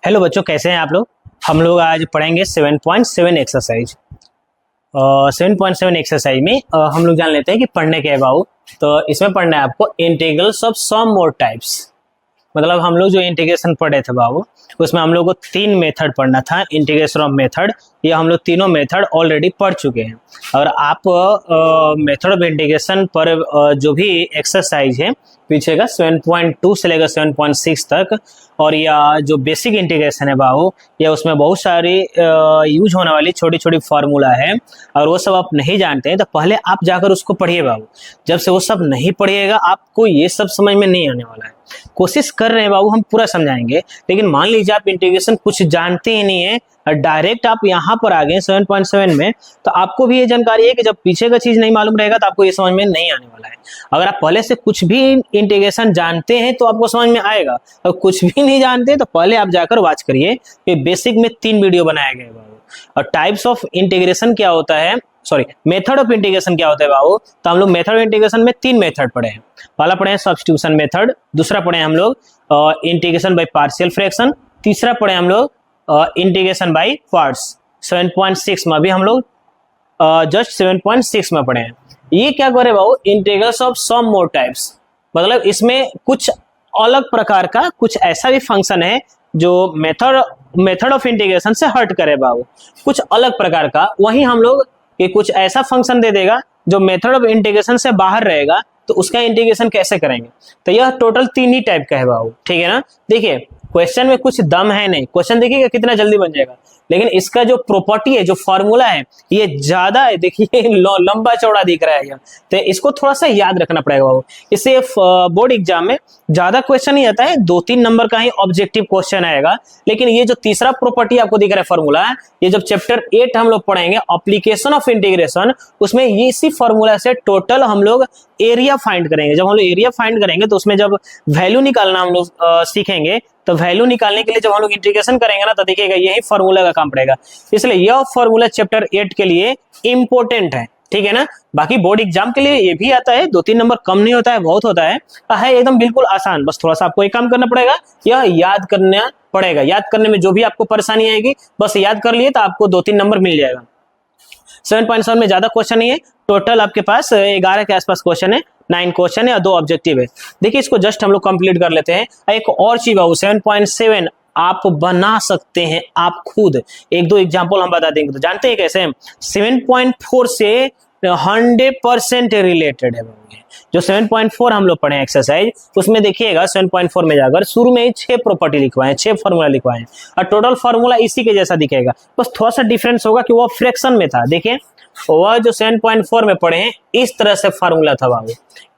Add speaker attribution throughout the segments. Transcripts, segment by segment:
Speaker 1: Hello बच्चों, कैसे हैं आप लोग। हम लोग आज पढ़ेंगे 7.7 एक्सरसाइज। 7.7 एक्सरसाइज में हम लोग जान लेते हैं कि पढ़ने के अबाउट। तो इसमें पढ़ना है आपको integrals of some more types. मतलब हम लोग जो इंटीग्रेशन पढ़े थे बाबू, उसमें हम लोग को 3 मेथड पढ़ना था। इंटीग्रेशन ऑफ मेथड, ये हम लोग तीनों मेथड ऑलरेडी पढ़ चुके हैं। और आप मेथड ऑफ इंटीग्रेशन पर जो भी एक्सरसाइज है पीछे का 7.2 से लेकर 7.6 तक, और या जो बेसिक इंटीग्रेशन है बाबू, या उसमें बहुत सारी यूज होने वाली छोटी छोटी फार्मूला है, और वो सब आप नहीं जानते हैं तो पहले आप जाकर उसको पढ़िए बाबू। जब से वो सब नहीं पढ़िएगा आपको ये सब समझ में नहीं आने वाला है। कोशिश कर रहे हैं बाबू, हम पूरा समझाएंगे, लेकिन मान लीजिए आप इंटीग्रेशन कुछ जानते ही नहीं है और डायरेक्ट आप यहाँ पर आ गए 7.7 में, तो आपको भी ये जानकारी है कि जब पीछे का चीज नहीं मालूम रहेगा तो आपको ये समझ में नहीं आने वाला है। अगर आप पहले से कुछ भी इंटीग्रेशन जानते हैं तो आपको समझ में आएगा, और कुछ भी नहीं जानते तो पहले आप जाकर वॉच करिए कि बेसिक में 3 वीडियो बनाए गए बाबू। और टाइप्स ऑफ इंटीग्रेशन क्या होता है, सॉरी मेथड ऑफ इंटीग्रेशन क्या होता है बाबू, तो हम लोग मेथड ऑफ इंटीग्रेशन में 3 मेथड पढ़े हैं। पहला पढ़े हैं सब्स्टिट्यूशन मेथड, दूसरा पढ़े हैं हम लोग इंटीग्रेशन बाय पार्शियल फ्रैक्शन, तीसरा पढ़े हम लोग इंटीग्रेशन बाय पार्ट्स। 7.6 में भी हम लोग जस्ट 7.6 में पढ़े हैं। ये क्या करे बाबू, integrals of some more types, मतलब इसमें कुछ अलग प्रकार का कुछ ऐसा भी फंक्शन है जो मेथड ऑफ इंटीग्रेशन से हट करे बाबू, कुछ अलग प्रकार का। वहीं हम लोग कि कुछ ऐसा फंक्शन दे देगा जो मेथड ऑफ इंटीग्रेशन से बाहर रहेगा, तो उसका इंटीग्रेशन कैसे करेंगे। तो यह टोटल 3 ही टाइप का है बाबू, ठीक है ना। देखिए क्वेश्चन में कुछ दम है नहीं, क्वेश्चन देखिएगा कितना जल्दी बन जाएगा, लेकिन इसका जो प्रॉपर्टी है, जो फॉर्मूला है, ये ज्यादा है। देखिए लंबा चौड़ा दिख रहा है ये, तो इसको थोड़ा सा याद रखना पड़ेगा बाबू। इससे बोर्ड एग्जाम में ज्यादा क्वेश्चन नहीं आता है, 2-3 नंबर का ही ऑब्जेक्टिव क्वेश्चन आएगा। लेकिन ये जो तीसरा प्रॉपर्टी आपको दिख रहा है फॉर्मूला, ये जब चैप्टर 8 हम लोग पढ़ेंगे एप्लीकेशन ऑफ इंटीग्रेशन, उसमें ये इसी फॉर्मूला से टोटल हम लोग एरिया फाइंड करेंगे। जब हम लोग एरिया फाइंड करेंगे तो उसमें जब वैल्यू निकालना हम लोग सीखेंगे, तो वैल्यू निकालने के लिए जब हम लोग इंटीग्रेशन करेंगे ना, तो देखिएगा यही फॉर्मूला का काम पड़ेगा। इसलिए यह फॉर्मूला चैप्टर 8 के लिए इंपॉर्टेंट है, ठीक है ना। बाकी बोर्ड एग्जाम के लिए ये भी आता है, 2-3 नंबर कम नहीं होता है, बहुत होता है एकदम बिल्कुल आसान। बस थोड़ा सा आपको एक काम करना पड़ेगा, यह याद करना पड़ेगा। याद करने में जो भी आपको परेशानी आएगी, बस याद कर लिए तो आपको 2-3 नंबर मिल जाएगा। 7.7 में ज्यादा क्वेश्चन नहीं है, टोटल आपके पास 11 के आसपास क्वेश्चन है, 9 क्वेश्चन है और 2 ऑब्जेक्टिव है। देखिए इसको जस्ट हम लोग कंप्लीट कर लेते हैं। एक और चीज बाबू, 7.7 आप बना सकते हैं आप खुद। 1-2 एग्जाम्पल हम बता देंगे। तो जानते हैं कैसे, 7.4 से 100% रिलेटेड है। जो 7.4 हम लोग पढ़े एक्सरसाइज, उसमें देखिएगा 7.4 में जाकर शुरू में ही 6 प्रॉपर्टी लिखवाए, 6 फॉर्मूला लिखवाए, और टोटल फॉर्मूला इसी के जैसा दिखेगा। बस थोड़ा सा डिफरेंस होगा कि वो फ्रैक्शन में था। देखिए वह जो 7.4 में पढ़े हैं इस तरह से फॉर्मूला था बाबू,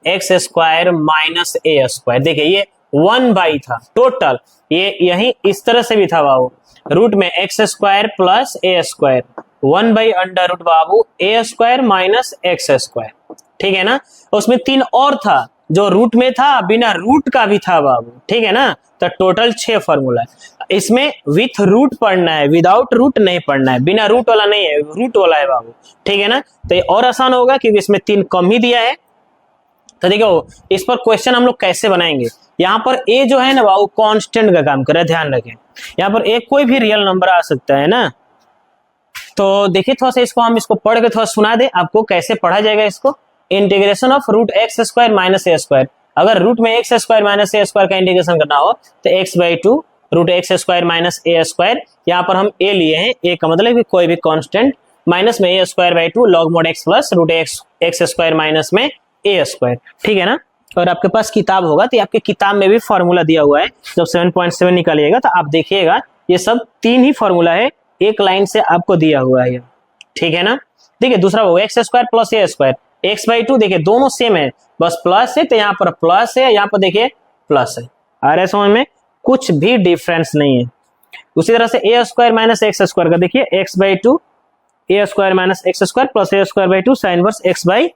Speaker 1: x² - a²। देखिए ये 1/, था टोटल, ये यही इस तरह से भी था बाबू, रूट में x² + a², 1/√, बाबू a² - x², ठीक है ना। उसमें 3 और था, जो रूट में था, बिना रूट का भी था बाबू, ठीक है ना। तो टोटल 6 फॉर्मूला है। इसमें विथ रूट पढ़ना है, विदाउट रूट नहीं पढ़ना है, बिना रूट वाला नहीं है, रूट वाला है बाबू, ठीक है ना। तो ये और आसान होगा क्योंकि इसमें 3 कम ही दिया है। तो देखो इस पर क्वेश्चन हम लोग कैसे बनाएंगे। यहाँ पर ए जो है ना बाबू, कांस्टेंट का काम करे, ध्यान रखें। यहाँ पर ए कोई भी रियल नंबर आ सकता है ना। तो देखिए थोड़ा सा इसको पढ़ के थोड़ा सुना दे आपको कैसे पढ़ा जाएगा इसको। Integration of root x² - a²। अगर रूट में x² - a² का इंटीग्रेशन करना हो तो x/2 रूट x² - a²। यहाँ पर हम a लिए हैं, a का मतलब कि कोई भी कांस्टेंट, माइनस में a²/2 log mod x plus root x² minus में a², ठीक है ना। और आपके पास किताब होगा तो आपके किताब में भी फॉर्मूला दिया हुआ है। जब 7.7 निकालिएगा तो आप देखिएगा ये सब 3 ही फॉर्मूला है, एक लाइन से आपको दिया हुआ है, ठीक है ना। देखिए दूसरा वो x² + a², x/2 देखिए दोनों सेम है, बस प्लस है तो यहाँ पर प्लस है, यहाँ पर देखिए प्लस है। आ रहा है समझ में, कुछ भी डिफरेंस नहीं है। उसी तरह से a² - x² का देखिए x/2 a² - x² plus a²/2 sin inverse x/a।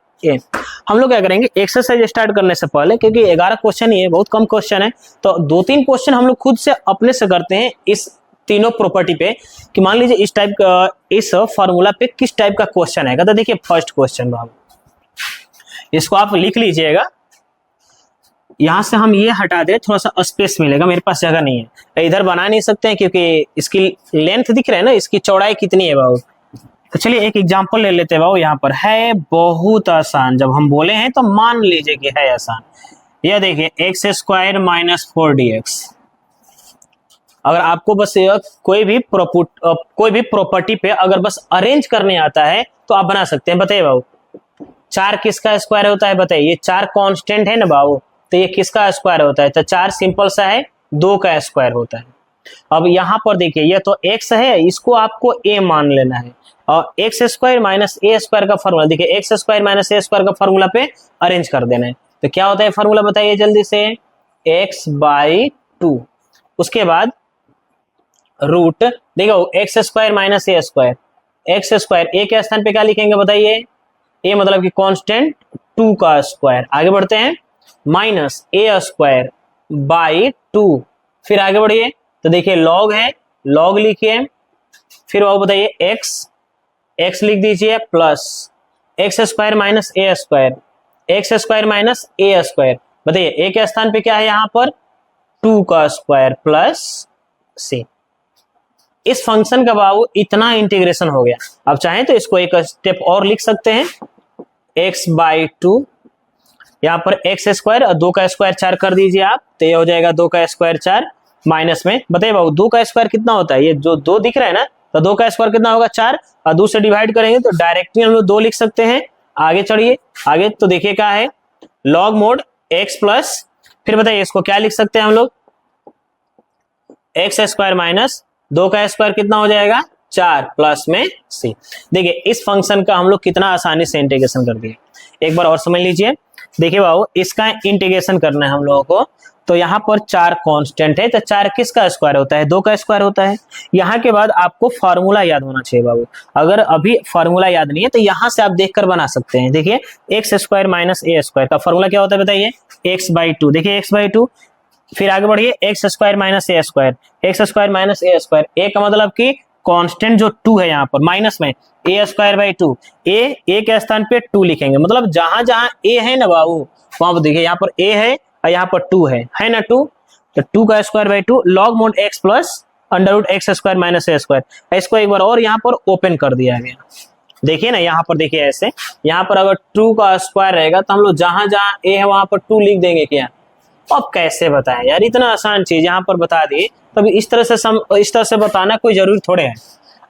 Speaker 1: हम लोग क्या करेंगे, एक्सरसाइज स्टार्ट करने से पहले, क्योंकि 11 क्वेश्चन ही है, बहुत कम क्वेश्चन है, तो 2-3 क्वेश्चन हम लोग खुद से अपने से करते हैं इस तीनों प्रॉपर्टी पे, कि मान लीजिए इस टाइप का, इस फॉर्मूला पे किस टाइप का क्वेश्चन आएगा। तो देखिए फर्स्ट क्वेश्चन बाबू, इसको आप लिख लीजिएगा। यहाँ से हम ये हटा दे, थोड़ा सा स्पेस मिलेगा, मेरे पास जगह नहीं है, इधर बना नहीं सकते हैं क्योंकि इसकी लेंथ दिख रहा है ना, इसकी चौड़ाई कितनी है बाबू। तो चलिए एक एग्जांपल ले लेते हैं बाबू। यहाँ पर है बहुत आसान, जब हम बोले हैं तो मान लीजिए कि है आसान। यह देखिए एक्स स्क्वायर माइनस 4dx। अगर आपको बस कोई भी प्रॉपर्टी पे अगर बस अरेंज करने आता है तो आप बना सकते हैं। बताइए बाबू, 4 किसका स्क्वायर होता है? बताइए, ये 4 कांस्टेंट है ना बाबू, तो ये किसका स्क्वायर होता है? तो 4 सिंपल सा है, 2 का स्क्वायर होता है। अब यहाँ पर देखिए, ये तो x है, इसको आपको a मान लेना है, और एक्स स्क्वायर माइनस ए स्क्वायर का फॉर्मूला देखिए, एक्स स्क्वायर माइनस ए स्क्वायर का फॉर्मूला पे अरेंज कर देना है। तो क्या होता है फॉर्मूला, बताइए जल्दी से, x/2। उसके बाद रूट, देखो एक्स स्क्वायर माइनस ए स्क्वायर, एक्स स्क्वायर ए के स्थान पे क्या लिखेंगे बताइए? ए मतलब कि कांस्टेंट, 2 का स्क्वायर। आगे बढ़ते हैं, माइनस ए स्क्वायर बाई 2। फिर आगे बढ़िए, तो देखिए लॉग है, लॉग लिखिए, फिर वो बताइए एक्स लिख दीजिए, प्लस एक्स स्क्वायर माइनस ए स्क्वायर, एक्स स्क्वायर माइनस ए स्क्वायर। बताइए ए के स्थान पे क्या है यहाँ पर? 2 का स्क्वायर प्लस सी। इस फंक्शन का बाबू इतना इंटीग्रेशन हो गया। अब चाहें तो इसको एक स्टेप और लिख सकते हैं, x/2, यहाँ पर एक्स स्क्वायर और 2 का स्क्वायर 4 कर दीजिए आप, तो ये हो जाएगा 2 का स्क्वायर 4 माइनस में, बताइए बाबू 2 का स्क्वायर कितना होता है? ये जो 2 दिख रहा है ना, तो 2 का स्क्वायर कितना होगा? 4, और 2 से डिवाइड करेंगे तो डायरेक्टली हम लोग 2 लिख सकते हैं। आगे चढ़िए, आगे तो देखिए क्या है, लॉग मोड x प्लस, फिर बताइए इसको क्या लिख सकते हैं हम लोग? एक्स स्क्वायर माइनस 2 का स्क्वायर कितना हो जाएगा? 4 प्लस में c। देखिए इस फंक्शन का हम लोग कितना आसानी से इंटीग्रेशन कर दिए। एक बार और समझ लीजिए, देखिए बाबू इसका इंटीग्रेशन करना है हम लोगों को, तो यहाँ पर 4 कांस्टेंट है, तो 4 किसका स्क्वायर होता है? 2 का स्क्वायर होता है। यहाँ के बाद आपको फॉर्मूला याद होना चाहिए बाबू। अगर अभी फॉर्मूला याद नहीं है तो यहाँ से आप देखकर बना सकते हैं। देखिए एक्स स्क्वायर माइनस ए स्क्वायर का फॉर्मूला क्या होता है बताइए? x/2। देखिए x/2, फिर आगे बढ़िए, एक्स स्क्वायर माइनस ए स्क्वायर, एक्स स्क्वायर माइनस ए स्क्वायर, ए का मतलब कि कांस्टेंट जो 2 है यहाँ पर माइनस में ए स्क्वायर बाई 2, ए के स्थान पे 2 लिखेंगे, मतलब जहां जहां ए है ना बाबू वहां पर देखिए, यहाँ पर ए है और यहाँ पर 2 है ना 2, तो 2 का square by 2, log mod x plus under root x square minus A square. इसको एक बार और यहाँ पर ओपन कर दिया गया। देखिए ना यहाँ पर, देखिए ऐसे, यहाँ पर अगर 2 का स्क्वायर रहेगा तो हम लोग जहां जहां ए है वहां पर 2 लिख देंगे क्या? अब कैसे बताएं यार, इतना आसान चीज यहाँ पर बता दिए, तब इस तरह से बताना कोई जरूरी थोड़े है,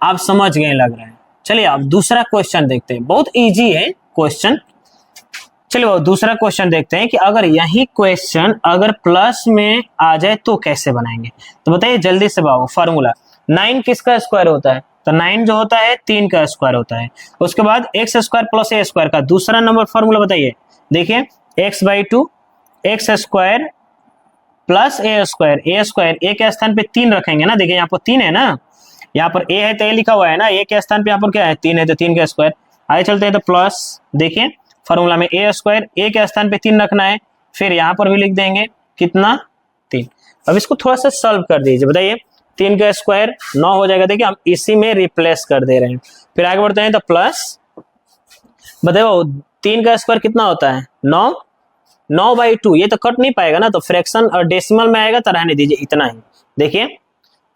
Speaker 1: आप समझ गए लग रहा है। चलिए अब दूसरा क्वेश्चन देखते हैं, बहुत इजी है क्वेश्चन। चलिए वो दूसरा क्वेश्चन देखते हैं कि अगर यही क्वेश्चन अगर प्लस में आ जाए तो कैसे बनाएंगे। तो बताइए जल्दी से बाबू, फॉर्मूला 9 किसका स्क्वायर होता है? तो 9 जो होता है 3 का स्क्वायर होता है। उसके बाद x square plus A square का दूसरा नंबर फॉर्मूला बताइए। देखिए x/2, X square plus A square, ए के स्थान पे 3 रखेंगे ना, देखिए यहाँ पर 3 है ना, यहाँ पर ए है तो ए लिखा हुआ है ना, ए के स्थान पे यहाँ पर क्या है? 3 है, तो 3 का स्क्वायर। आगे चलते हैं तो प्लस, देखिए फॉर्मूला में ए स्क्वायर, ए के स्थान पे 3 रखना है, फिर यहाँ पर भी लिख देंगे कितना? 3। अब इसको थोड़ा सा सॉल्व कर दीजिए, बताइए 3 का स्क्वायर 9 हो जाएगा। देखिए हम इसी में रिप्लेस कर दे रहे हैं। फिर आगे बढ़ते हैं तो प्लस, बताइए 3 का स्क्वायर कितना होता है? 9/2, ये तो कट नहीं पाएगा ना, तो फ्रैक्शन और डेसिमल में आएगा तो रहने दीजिए इतना ही। देखिए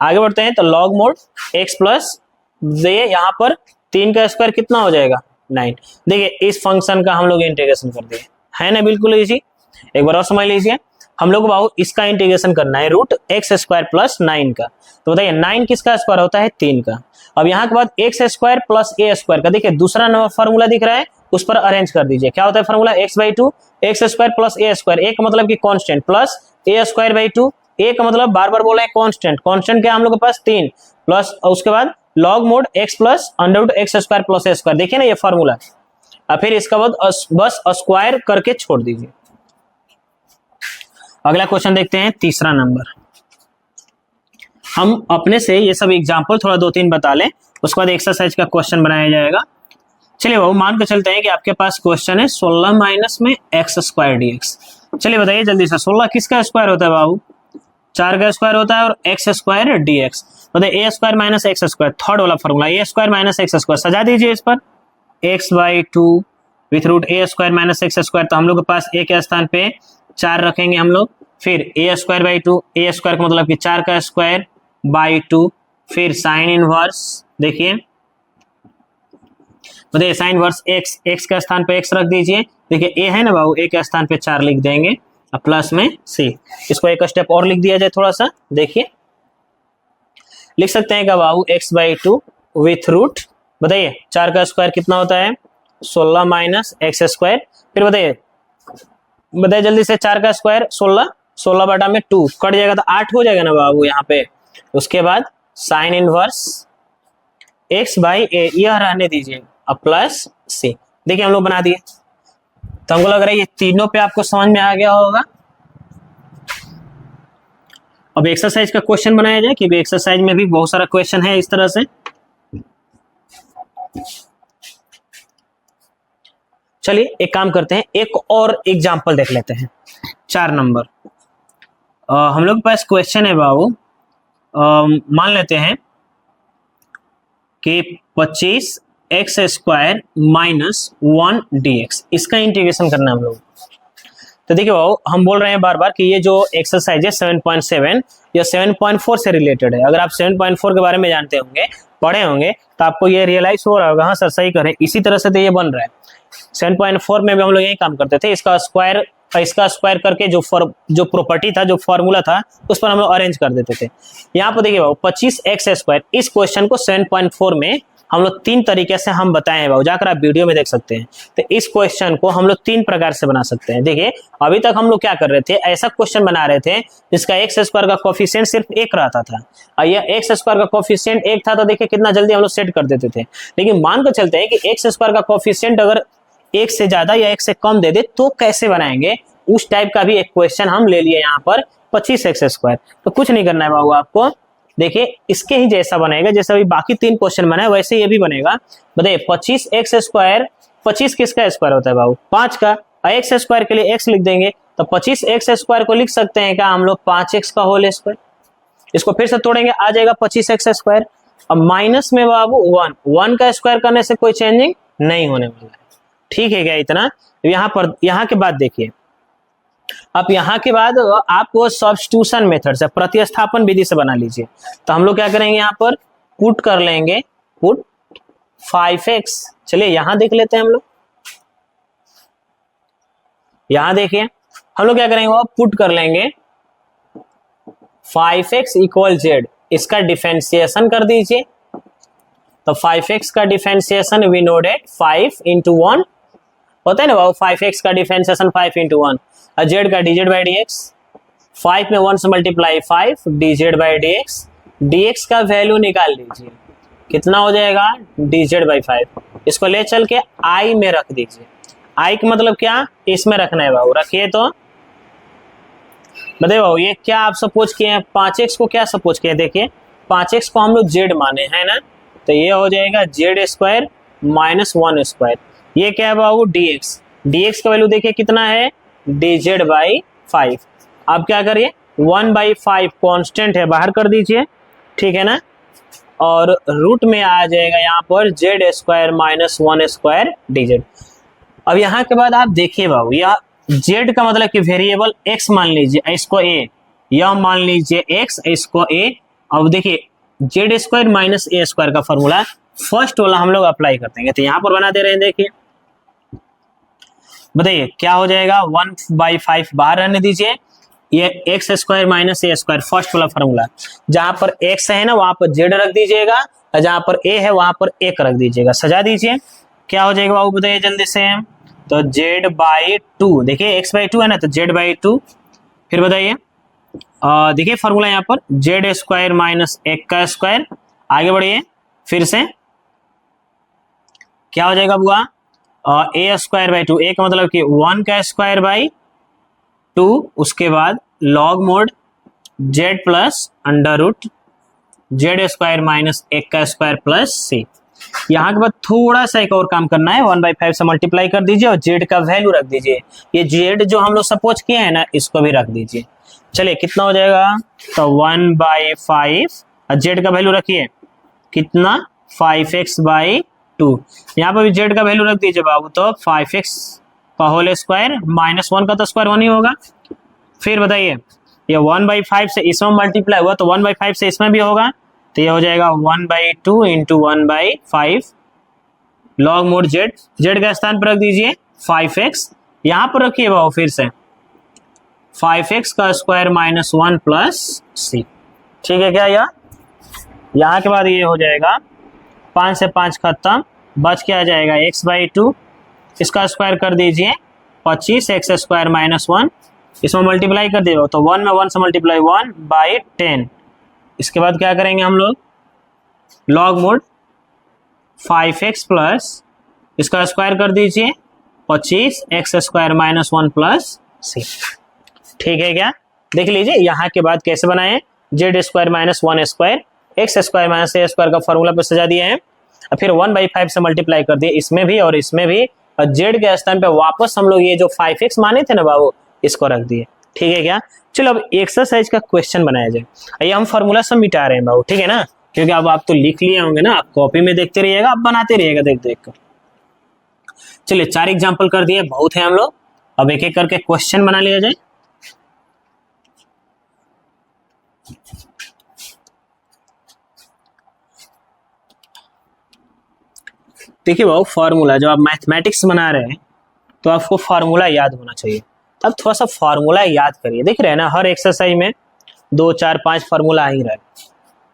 Speaker 1: आगे बढ़ते हैं तो लॉग मोड x प्लस, ये यहाँ पर 3 का स्क्वायर कितना हो जाएगा? 9। देखिए इस फंक्शन का हम लोग इंटीग्रेशन कर दिए, है ना, बिल्कुल इजी। एक बार और समझ लीजिए, हम लोग बाबू इसका इंटीग्रेशन करना है रूट एक्स स्क्वायर प्लस 9 का। तो बताइए 9 किसका स्क्वायर होता है? 3 का। अब यहाँ के बाद x square plus A square का, देखिए दूसरा नंबर फॉर्मूला दिख रहा है, उस पर अरेंज कर दीजिए। क्या होता है formula? x/2, X square plus A square, ए का मतलब कि constant, plus A square by 2, ए का मतलब बार बार बोला है कांस्टेंट, कांस्टेंट क्या हम लोग के पास? 3, प्लस उसके बाद log mod x plus under root x square plus A square. देखिए ना ये फॉर्मूला, और फिर इसका बाद बस स्क्वायर करके छोड़ दीजिए। अगला क्वेश्चन देखते हैं, तीसरा नंबर। हम अपने से ये सब एग्जाम्पल थोड़ा 2-3 बता लें, उसके बाद एक्सरसाइज का क्वेश्चन बनाया जाएगा। चलिए बाबू मान के चलते हैं कि आपके पास क्वेश्चन है 16 माइनस में एक्स स्क्वायर dx। चलिए बताइए जल्दी से, 16 किसका स्क्वायर होता है बाबू? 4 का स्क्वायर होता है, और एक्स स्क्वायर dx, बताइए A square minus X square, third वाला formula, A square minus X square, सजा दीजिए इस पर, x/2 with root A square minus X square. तो हम लोग के पास ए के स्थान पे 4 रखेंगे हम लोग, फिर ए स्क्वायर बाई 2, ए स्क्वायर का मतलब कि 4 का स्क्वायर बाई 2, फिर साइन इनवर्स, देखिए बताइए साइन इनवर्स एक्स के स्थान पे एक्स रख दीजिए, देखिए ए है ना बाबू, ए के स्थान पे 4 लिख देंगे और प्लस में सी। इसको एक स्टेप और लिख दिया जाए थोड़ा सा, देखिए लिख सकते हैं क्या बाबू, एक्स बाई 2 विथ रूट, बताइए 4 का स्क्वायर कितना होता है 16 माइनस एक्स स्क्वायर, फिर बताइए जल्दी से, 4 का स्क्वायर 16, 16 बटा में 2 कट जाएगा तो 8 हो जाएगा ना बाबू यहाँ पे। उसके बाद साइन इनवर्स एक्स बाई ए, यह रहने दीजिए अब प्लस सी, देखिए हम लोग बना दिए। तो हमको लग रहा है ये तीनों पे आपको समझ में आ गया होगा। अब एक्सरसाइज का क्वेश्चन बनाया जाए, क्योंकि एक्सरसाइज में भी बहुत सारा क्वेश्चन है इस तरह से। चलिए एक काम करते हैं, एक और एग्जांपल देख लेते हैं। 4 नंबर हम लोग के पास क्वेश्चन है बाबू, मान लेते हैं कि 25 एक्स स्क्वायर माइनस 1 dx, इसका इंटीग्रेशन करना है हम लोग। तो देखिए बाबू, हम बोल रहे हैं बार बार कि ये जो एक्सरसाइज है 7.7 या 7.4 से रिलेटेड है। अगर आप 7.4 के बारे में जानते होंगे, पढ़े होंगे, तो आपको ये रियलाइज हो रहा होगा, हाँ सर सही करें, इसी तरह से तो ये बन रहा है। 7.4 में भी हम लोग यही काम करते थे, इसका स्क्वायर करके जो प्रॉपर्टी था, जो फॉर्मूला था, उस पर हम लोग अरेंज कर देते थे। यहाँ पर देखिए बाबू 25 एक्स स्क्वायर, इस क्वेश्चन को 7.4 में हम लोग 3 तरीके से हम बताए हैं बाबू, जाकर आप वीडियो में देख सकते हैं। तो इस क्वेश्चन को हम लोग 3 प्रकार से बना सकते हैं। देखिए अभी तक हम लोग क्या कर रहे थे, ऐसा क्वेश्चन बना रहे थे जिसका एक्स स्क्वायर का कोफिशिएंट सिर्फ 1 रहता था, और यह एक्स स्क्वायर का कोफिशिएंट 1 था, तो देखिए कितना जल्दी हम लोग सेट कर देते थे। लेकिन मान कर चलते हैं कि एक्स स्क्वायर का कोफिशिएंट अगर 1 से ज्यादा या 1 से कम दे दे तो कैसे बनाएंगे, उस टाइप का भी एक क्वेश्चन हम ले लिए यहाँ पर 25 एक्स स्क्वायर। तो कुछ नहीं करना है बाबू आपको, देखिए इसके ही जैसा बनेगा, जैसे अभी बाकी 3 क्वेश्चन बना है वैसे ये भी बनेगा। बताइए 25 एक्स स्क्वायर, 25 किसका स्क्वायर होता है बाबू, 5 का, और एक्स स्क्वायर के लिए x लिख देंगे, तो 25 एक्स स्क्वायर को लिख सकते हैं क्या हम लोग 5x का होल स्क्वायर। इसको फिर से तोड़ेंगे, आ जाएगा 25 एक्स स्क्वायर। अब माइनस में बाबू 1 का स्क्वायर करने से कोई चेंजिंग नहीं होने वाला है, ठीक है क्या इतना। यहाँ के बाद देखिए, अब यहाँ के बाद आपको सब्स्टिट्यूशन मेथड से, प्रतिस्थापन विधि से बना लीजिए। तो हम लोग क्या करेंगे, यहाँ पर पुट कर लेंगे, पुट 5x, चलिए यहाँ देख लेते हैं हम लोग। यहाँ देखिए हम लोग क्या करेंगे, वो पुट कर लेंगे 5x इक्वल z, इसका डिफरेंशिएशन कर दीजिए। तो 5x का differentiation we know that 5 into 1 होता है ना बाबू, 5x का डिफरेंशिएशन 5 into 1, और z का dz बाई dx, 5 में 1 से multiply 5 dz by dx, dx का वैल्यू निकाल लीजिए, कितना हो जाएगा dz बाई 5। इसको ले चल के i में रख दीजिए, i का मतलब क्या, इसमें रखना है बाबू, रखिए। तो बताइए बाबू ये क्या आप सपोज किए हैं, 5x को क्या सपोज किए, देखिए 5x को हम लोग z माने है ना, तो ये हो जाएगा z स्क्वायर माइनस 1 स्क्वायर। ये क्या है बाबू dx का वैल्यू देखिए कितना है dz बाई 5। आप क्या करिए 1/5 कांस्टेंट है, बाहर कर दीजिए, ठीक है ना, और रूट में आ जाएगा यहाँ पर z square minus 1 square dz। अब यहाँ के बाद आप देखिए बाबू, यह z का मतलब कि वेरिएबल x मान लीजिए, इसको a, यह मान लीजिए x, इसको a। अब देखिए z square minus a square का फॉर्मूला फर्स्ट वाला हम लोग अप्लाई करते हैं, तो यहाँ पर बना दे रहे हैं। देखिए बताइए क्या हो जाएगा, 1/5 बाहर रहने दीजिए, ये एक्स स्क्वायर माइनस ए स्क्वायर फर्स्ट वाला फॉर्मूला, जहां पर x है ना वहां पर z रख दीजिएगा, और जहां पर a है वहां पर 1 रख दीजिएगा, सजा दीजिए। क्या हो जाएगा बाबू बताइए जल्दी से, तो z बाई 2, देखिए x बाई 2 है ना, तो z बाई 2। फिर बताइए देखिए फॉर्मूला यहाँ पर z स्क्वायर माइनस 1 का स्क्वायर, आगे बढ़िए, फिर से क्या हो जाएगा बुआ, ए स्क्वायर बाई 2, ए का मतलब कि 1 का स्क्वायर बाई 2, उसके बाद log mod z plus under root z square minus 1 का स्क्वायर प्लस c। यहाँ के बाद थोड़ा सा एक और काम करना है, 1/5 से मल्टीप्लाई कर दीजिए और z का वैल्यू रख दीजिए। ये z जो हम लोग सपोज किए हैं ना, इसको भी रख दीजिए। चलिए कितना हो जाएगा, तो 1/5 और z का वैल्यू रखिए कितना 5x बाई 2, यहाँ पर भी z का वैल्यू रख दीजिए बाबू, तो 5x का होल स्क्वायर माइनस 1 का तो स्क्वायर 1 ही होगा, फिर बताइए ये 1/5 से इसमें मल्टीप्लाई हुआ तो 1/5 से इसमें भी होगा, तो ये हो जाएगा 1/2 into 1/5 log mod Z, Z का स्थान पर रख दीजिए 5x, यहां पर रखिए बाबू फिर से 5x का स्क्वायर माइनस 1 प्लस सी। ठीक है क्या, यहाँ के बाद ये हो जाएगा 5 से 5 खत्म, बच के आ जाएगा x/2, इसका स्क्वायर कर दीजिए 25 x स्क्वायर माइनस 1, इसमें मल्टीप्लाई कर दीजिए तो 1 में 1 से मल्टीप्लाई 1/10। इसके बाद क्या करेंगे हम लोग, लॉग मोड 5x प्लस इसका स्क्वायर कर दीजिए 25 x square minus 1 plus C. ठीक है क्या, देख लीजिए यहाँ के बाद कैसे बनाए, Z square minus 1 square X square minus ए स्क्वायर का फॉर्मूला पे सजा दिए हैं, फिर 1/5 से मल्टीप्लाई कर दिए इसमें भी और इसमें भी, और जेड के स्थान पे वापस हम लोग ये जो 5x माने थे ना बाबू इसको रख दिए। ठीक है क्या, चलो अब एक्सरसाइज का क्वेश्चन बनाया जाए। ये हम फॉर्मूला सब मिटा रहे हैं बाबू, ठीक है ना, क्योंकि अब आप तो लिख लिए होंगे ना, आप कॉपी में देखते रहिएगा, आप बनाते रहिएगा देख देख कर। चलिए 4 एग्जाम्पल कर दिए, बहुत है हम लोग, अब एक एक करके क्वेश्चन बना लिया जाए। देखिए बाबू फार्मूला, जब आप मैथमेटिक्स बना रहे हैं तो आपको फार्मूला याद होना चाहिए। अब थोड़ा सा फार्मूला याद करिए, देख रहे हैं ना हर एक्सरसाइज में 2 4 5 फार्मूला आ ही रहा है,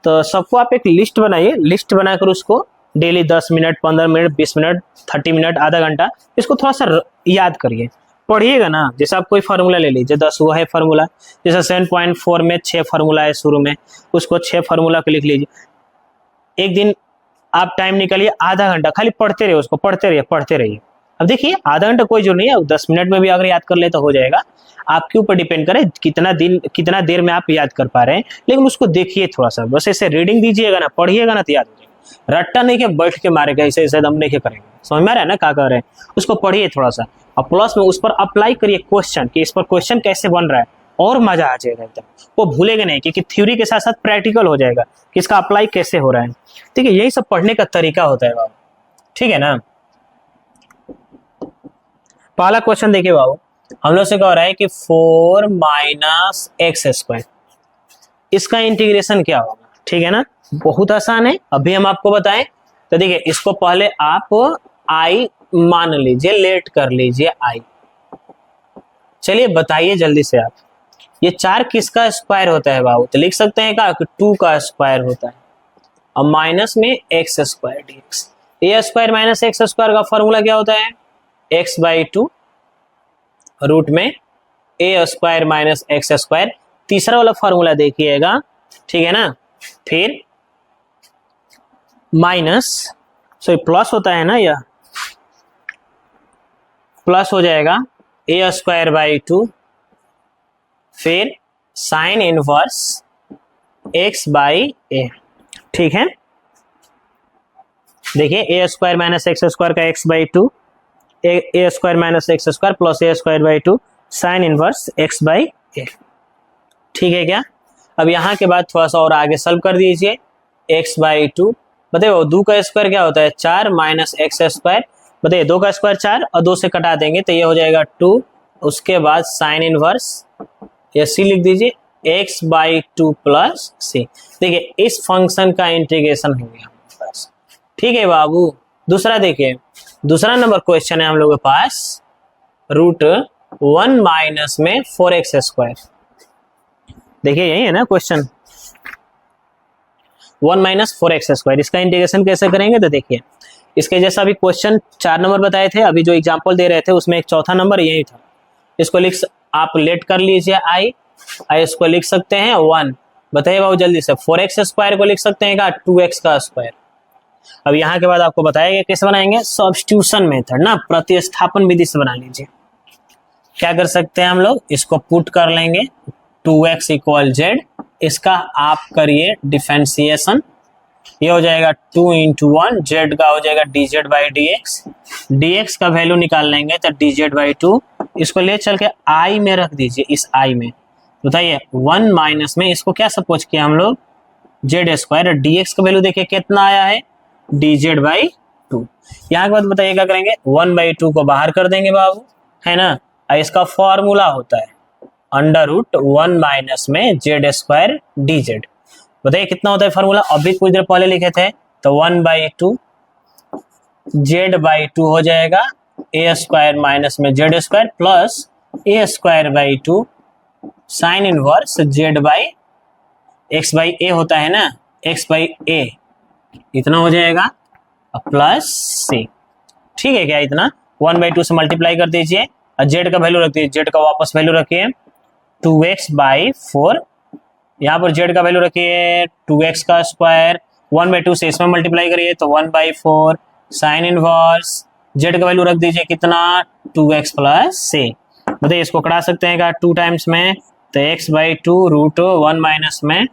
Speaker 1: तो सबको आप एक लिस्ट बनाइए, लिस्ट बनाकर उसको daily 10 minute 15 minute 20 minute 30 minute आधा घंटा इसको थोड़ा सा याद करिए, पढ़िएगा ना। जैसे आप कोई फार्मूला ले लीजिए 10 वो है फार्मूला, जैसे 7.4 में 6 फार्मूला है शुरू में, उसको 6 फार्मूला को लिख लीजिए। एक दिन आप टाइम निकालिए आधा घंटा, खाली पढ़ते रहिए उसको, पढ़ते रहिए। अब देखिए आधा घंटा कोई जरूरत नहीं है, 10 मिनट में भी अगर याद कर ले तो हो जाएगा, आपके ऊपर डिपेंड करे कितना देर में आप याद कर पा रहे हैं, लेकिन उसको देखिए थोड़ा सा, बस ऐसे रीडिंग दीजिएगा ना, पढ़िएगा ना तो याद हो जाएगा। रट्टा नहीं के बैठ के मारेगा ऐसे ऐसे दम नहीं के करेंगे, समझ में आ रहा है ना क्या कर रहे हैं, उसको पढ़िए थोड़ा सा, और प्लस में उस पर अप्लाई करिए क्वेश्चन कि इस पर क्वेश्चन कैसे बन रहा है, और मजा आ जाएगा एकदम, वो भूलेगा नहीं, क्योंकि थ्योरी के साथ साथ प्रैक्टिकल हो जाएगा कि इसका अप्लाई कैसे हो रहा है। ठीक है, यही सब पढ़ने का तरीका होता है बाबू, ठीक है ना। पहला क्वेश्चन देखिए बाबू, हम लोग से कह रहा है कि 4 माइनस एक्स स्क्वायर, इसका इंटीग्रेशन क्या होगा, ठीक है ना, बहुत आसान है, अभी हम आपको बताएं। तो देखिए इसको पहले आप आई मान लीजिए, लेट कर लीजिए आई, चलिए बताइए जल्दी से आप, ये 4 किसका स्क्वायर होता है बाबू, तो लिख सकते हैं क्या, 2 का स्क्वायर होता है, और माइनस में एक्स स्क्वायर डीएक्स, ए स्क्वायर माइनस एक्स स्क्वायर का फॉर्मूला क्या होता है, x/2 रूट में ए स्क्वायर माइनस एक्स स्क्वायर। तीसरा वाला फॉर्मूला देखिएगा, ठीक है ना, फिर माइनस, सॉरी प्लस होता है ना, यह प्लस हो जाएगा a²/2, फिर साइन इनवर्स x/a, ठीक है। देखिए a² माइनस एक्स स्क्वायर का x/2, a² minus X square plus a²/2 sine inverse x/a, ठीक है क्या। अब यहाँ के बाद थोड़ा सा और आगे सॉल्व कर दीजिए, x/2 बताइए 2 का स्क्वायर क्या होता है, 4 माइनस एक्स स्क्वायर, बताइए 2 का स्क्वायर 4 और 2 से कटा देंगे तो ये हो जाएगा 2, उसके बाद साइन इनवर्स या सी लिख दीजिए x/2 प्लस सी। देखिए इस फंक्शन का इंटीग्रेशन हो गया हमारे पास, ठीक है बाबू। दूसरा देखिए, दूसरा नंबर क्वेश्चन है हम लोगों के पास, √1 माइनस में 4x स्क्वायर, देखिए यही है ना क्वेश्चन, 1 माइनस 4x स्क्वायर, इसका इंटीग्रेशन कैसे करेंगे, तो देखिए इसके जैसा अभी क्वेश्चन 4 नंबर बताए थे, अभी जो एग्जांपल दे रहे थे उसमें एक चौथा नंबर यही था, इसको आप लेट कर लीजिए आई इसको लिख सकते हैं 1, बताइए बाबू जल्दी से, 4x स्क्वायर को लिख सकते हैं क्या, 2x का स्क्वायर। अब यहाँ के बाद आपको बताएगा कैसे बनाएंगे, सब्स्टिट्यूशन मेथड ना, प्रतिस्थापन विधि से बना लीजिए। क्या कर सकते हैं हम लोग, इसको पुट कर लेंगे 2x = z, इसका आप करिए डिफरेंशिएशन, ये हो जाएगा 2 × 1, z का हो जाएगा dz/dx, dx का वैल्यू निकाल लेंगे तो dz/2, इसको ले चल के i में रख दीजिए, इस i में बताइए 1 माइनस में इसको क्या सपोज किया हम लोग, z², dx का वैल्यू देखिए कितना आया है, dz/2। यहाँ के बाद बताइए क्या करेंगे, 1/2 को बाहर कर देंगे बाबू, है ना, इसका फॉर्मूला होता है अंडर रूट 1 माइनस में जेड स्क्वायर डी जेड। बताइए कितना होता है फॉर्मूला, अभी कुछ देर पहले लिखे थे, तो 1/2 जेड बाई 2 हो जाएगा ए स्क्वायर माइनस में Z square plus A square by 2 sine inverse Z by X by A होता है ना, एक्स बाई ए, इतना हो जाएगा प्लस सी। ठीक है क्या, इतना 1/2 से मल्टीप्लाई कर दीजिए और जेड का वैल्यू रख दीजिए, जेड का वापस वैल्यू रखिए 2x/4, यहाँ पर जेड का वैल्यू रखिए 2x का स्क्वायर, 1/2 से इसमें मल्टीप्लाई करिए तो 1/4 साइन इनवर्स जेड का वैल्यू रख दीजिए कितना 2x प्लस सी। बताइए इसको कटा सकते हैं क्या 2 टाइम्स में, तो x/2 रूट 1 माइनस में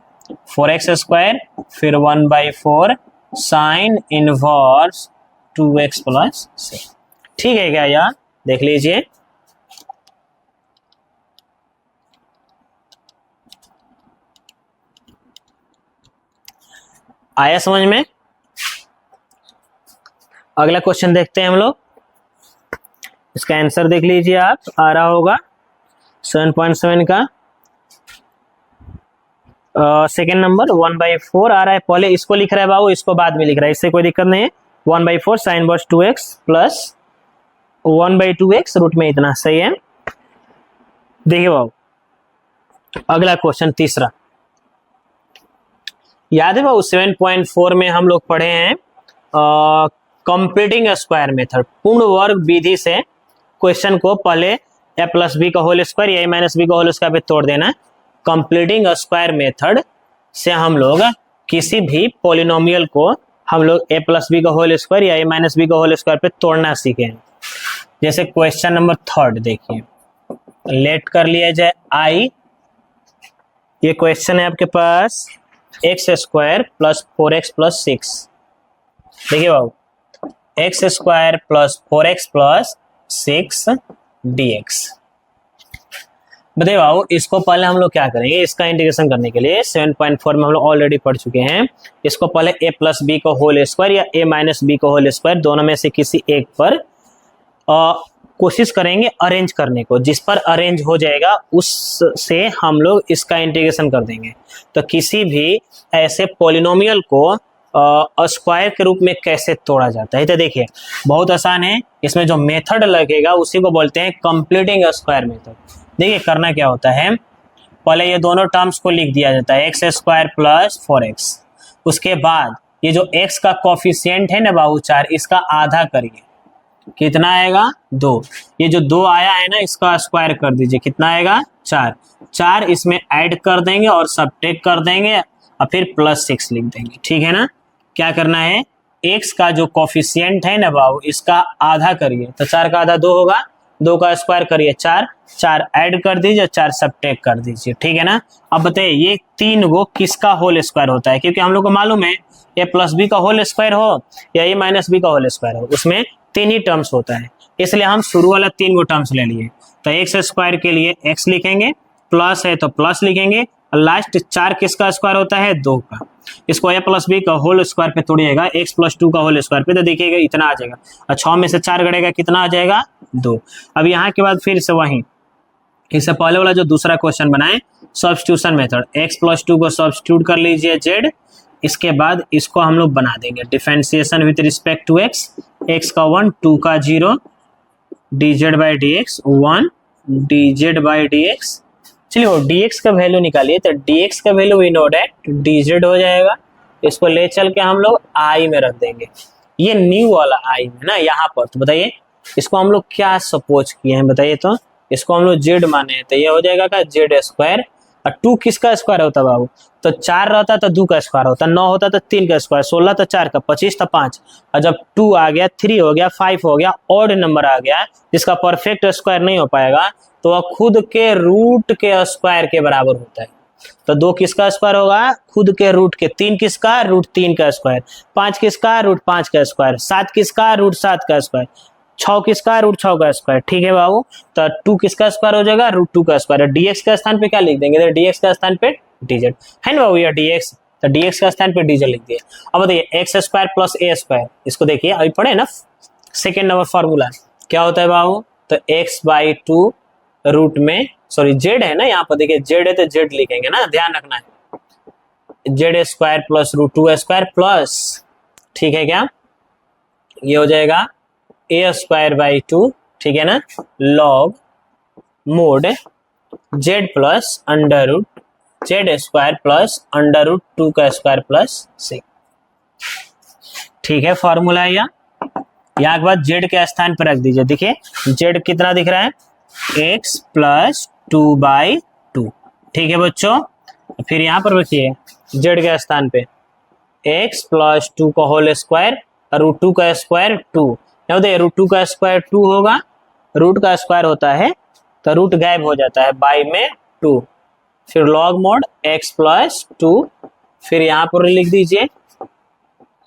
Speaker 1: 4x स्क्वायर फिर 1/4 sine inverse 2x plus C. ठीक है क्या यार, देख लीजिए। आया समझ में। अगला क्वेश्चन देखते हैं हम लोग, इसका आंसर देख लीजिए आप, आ रहा होगा 7.7 का सेकेंड नंबर 1/4 आ रहा है। पहले इसको लिख रहा है बाबू, इसको बाद में लिख रहा है, इससे कोई दिक्कत नहीं है। 1/4 sign verse 2x plus 1/2x root में इतना, सही है। देखिए बाबू अगला क्वेश्चन तीसरा, याद है बाबू 7.4 में हम लोग पढ़े हैं कंप्लीटिंग स्क्वायर मेथड, पूर्ण वर्ग विधि से क्वेश्चन को पहले a प्लस बी का होल स्क्वायर या a माइनस बी का होल स्क्वायर पे तोड़ देना। कंप्लीटिंग स्क्वायर मेथड से हम लोग किसी भी पॉलिनोमियल को हम लोग a प्लस बी का होल स्क्वायर या a माइनस बी का होल स्क्वायर पे तोड़ना सीखे। जैसे क्वेश्चन नंबर 3 देखिए, लेट कर लिया जाए i, ये क्वेश्चन है आपके पास X square plus 4x plus 6। देखिए बाबू X square plus 4x plus 6 dx। बताइए बाबू इसको पहले हम लोग क्या करेंगे, इसका इंटीग्रेशन करने के लिए 7.4 में हम लोग ऑलरेडी पढ़ चुके हैं। इसको पहले a प्लस बी का होल स्क्वायर या a माइनस बी का होल स्क्वायर दोनों में से किसी एक पर कोशिश करेंगे अरेंज करने को, जिस पर अरेंज हो जाएगा उससे हम लोग इसका इंटीग्रेशन कर देंगे। तो किसी भी ऐसे पॉलिनोमियल को स्क्वायर के रूप में कैसे तोड़ा जाता है, तो देखिए बहुत आसान है। इसमें जो मेथड लगेगा उसी को बोलते हैं कंप्लीटिंग स्क्वायर मेथड। देखिए करना क्या होता है, पहले ये दोनों टर्म्स को लिख दिया जाता है एक्स स्क्वायर प्लस 4x, उसके बाद ये जो x का कोफिशिएंट है ना बाबू 4, इसका आधा करिए, कितना आएगा 2। ये जो 2 आया है ना इसका स्क्वायर कर दीजिए, कितना आएगा 4 इसमें ऐड कर देंगे और सबट्रैक्ट कर देंगे और फिर प्लस 6 लिख देंगे। ठीक है ना, क्या करना है x का जो कोफिशिएंट है ना बाबू इसका आधा करिए, तो 4 का आधा 2 होगा, 2 का स्क्वायर करिए 4 ऐड कर दीजिए, 4 सबट्रैक्ट कर दीजिए। ठीक है ना। अब बताइए ये 3 गो किसका होल स्क्वायर होता है, क्योंकि हम लोग को मालूम है a प्लस बी का होल स्क्वायर हो या a माइनस बी का होल स्क्वायर हो उसमें 3 ही टर्म्स होता है, इसलिए हम शुरू वाला 3 गो टर्म्स ले लिए। तो एक्स स्क्वायर के लिए x लिखेंगे, प्लस है तो प्लस लिखेंगे, लास्ट 4 किसका स्क्वायर होता है 2 का। इसको a प्लस बी का होल स्क्वायर पे तोड़िएगा x प्लस 2 का होल स्क्वायर पे, तो देखिएगा इतना आ जाएगा और 6 में से 4 गड़ेगा कितना आ जाएगा 2। अब यहाँ के बाद फिर से वही इससे पहले वाला जो दूसरा क्वेश्चन बनाए सब्स्टिट्यूशन मेथड, x प्लस 2 को सब्स्टिट्यूट कर लीजिए z, इसके बाद इसको हम लोग बना देंगे differentiation with respect to x का 1 2 का 0 dz by dx 1 dz by dx। चलिए वो dx का वैल्यू निकालिए, तो dx का value we know that dz हो जाएगा, इसको ले चल के हम लोग i में रख देंगे, ये न्यू वाला i में ना यहाँ पर। तो बताइए इसको हम लोग क्या सपोज किए हैं, बताइए तो इसको हम लोग z माने हैं, तो ये हो जाएगा का z स्क्वायर, और 2 किसका स्क्वायर होता है बाबू, तो 4 रहता तो 2 का स्क्वायर होता, 9 होता तो 3 का स्क्वायर, 16 तो 4 का, 25 तो 5, और जब 2 आ गया 3 हो गया 5 हो गया, ऑड नंबर आ गया जिसका परफेक्ट स्क्वायर नहीं हो पाएगा तो वह खुद के रूट के स्क्वायर के बराबर होता है। तो 2 किसका स्क्वायर होगा, खुद के रूट के, 3 किसका रूट 3 का स्क्वायर, 5 किसका रूट 5 का स्क्वायर, 7 किसका रूट 7 का स्क्वायर, 6 किसका रूट 6 का स्क्वायर। ठीक है बाबू, तो 2 किसका स्क्वायर हो जाएगा रूट 2 का स्क्वायर, dx का स्थान पे क्या लिख देंगे, तो dx का स्थान पे dz है ना बाबू, ये dx, तो dx का स्थान पे dz लिख दिए। अब बताइए x square plus a square, इसको देखिए अभी पढ़े ना सेकेंड नंबर फॉर्मूला क्या होता है बाबू, तो x बाई 2 रूट में सॉरी जेड है ना, यहाँ पर देखिए जेड है तो जेड लिखेंगे ना, ध्यान रखना है। Z square plus root 2 square plus, ठीक है क्या, ये हो जाएगा ए स्क्वायर बाई 2, ठीक है ना, log mod z plus under root z square plus under root 2 का स्क्वायर प्लस 6, ठीक है। फॉर्मूला है यहाँ के बाद जेड के स्थान पर रख दीजिए। देखिए जेड कितना दिख रहा है, एक्स प्लस 2/2, ठीक है बच्चों। फिर यहाँ पर रखिए जेड के स्थान पे एक्स प्लस 2 का होल स्क्वायर और रूट 2 का स्क्वायर 2, देखिए रूट 2 का स्क्वायर 2 होगा, रूट का स्क्वायर होता है तो रूट गायब हो जाता है, बाई में 2, फिर लॉग मोड एक्स प्लस 2, फिर यहाँ पर लिख दीजिए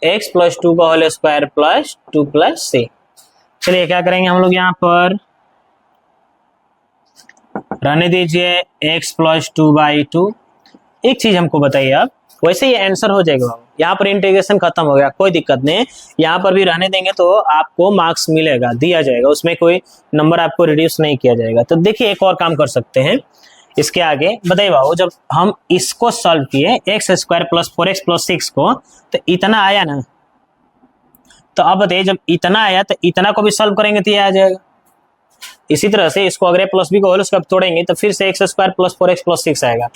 Speaker 1: एक्स प्लस 2 का होल स्क्वायर प्लस 2 प्लस 6। चलिए क्या करेंगे हम लोग, यहाँ पर रहने दीजिए एक्स प्लस 2/2। एक चीज हमको बताइए अब, वैसे ये आंसर हो जाएगा, यहाँ पर इंटीग्रेशन खत्म हो गया, कोई दिक्कत नहीं, यहाँ पर भी रहने देंगे तो आपको मार्क्स मिलेगा, दिया जाएगा, उसमें कोई नंबर आपको रिड्यूस नहीं किया जाएगा। तो देखिए एक और काम कर सकते हैं इसके आगे, बताइए बाबू जब हम इसको सॉल्व किए x square plus 4x plus 6 को, तो इतना आया ना, तो अब बताइए जब इतना आया तो इतना को भी सॉल्व करेंगे तो ये आ जाएगा। इसी तरह से इसको अगर प्लस बी को होल स्क्वायर तोड़ेंगे तो फिर से x square plus 4x plus 6 आएगा।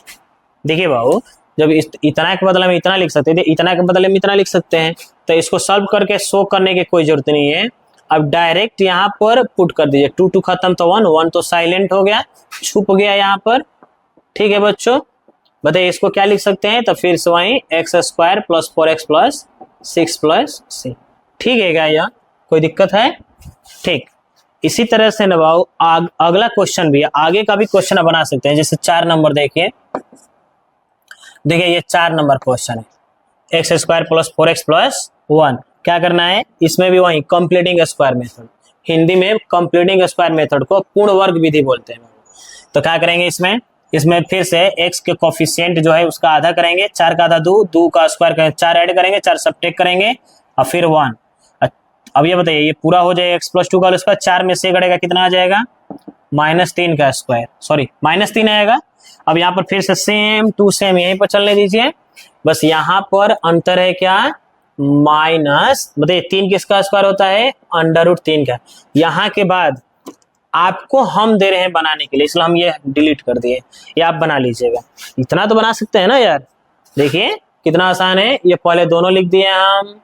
Speaker 1: देखिए बाबू जब इतना के बदले में इतना लिख सकते थे, इतना के बदले में इतना लिख सकते हैं, तो इसको सॉल्व करके शो करने की कोई जरूरत नहीं है। अब डायरेक्ट यहाँ पर पुट कर दीजिए, 2 2 खत्म तो 1 1 तो साइलेंट हो गया, छुप गया यहाँ पर, ठीक है बच्चों। बताइए इसको क्या लिख सकते हैं, तो फिर से वही x square plus 4x plus 6 plus 6, ठीक है क्या, यहाँ कोई दिक्कत है, ठीक। इसी तरह से ना बाबू अगला क्वेश्चन भी है, आगे का भी क्वेश्चन बना सकते हैं। जैसे 4 नंबर देखिए ये 4 नंबर क्वेश्चन है, X square plus 4x plus 1, क्या करना है, इसमें भी वही कंप्लीटिंग स्क्वायर मेथड, हिंदी में कंप्लीटिंग स्क्वायर मेथड को पूर्ण वर्ग विधि बोलते हैं। तो क्या करेंगे इसमें फिर से x के कोफिशिएंट जो है उसका आधा करेंगे, 4 का आधा 2, 2 का स्क्वायर करेंगे, 4 ऐड करेंगे, 4 सब्ट्रैक्ट करेंगे और फिर 1। अब ये बताइए ये पूरा हो जाएगा, x प्लस 2 का स्क्वायर 4 में से कटेगा कितना आ जाएगा, -3 का स्क्वायर, सॉरी -3 आएगा। अब यहाँ पर फिर से सेम टू सेम यहीं पर चलने दीजिए, बस यहाँ पर अंतर है क्या, माइनस, बताइए 3 किसका स्क्वायर होता है, अंडर रूट 3 का। यहाँ के बाद आपको हम दे रहे हैं बनाने के लिए, इसलिए हम ये डिलीट कर दिए, ये आप बना लीजिएगा। इतना तो बना सकते हैं ना यार, देखिए कितना आसान है, ये पहले दोनों लिख दिए हम,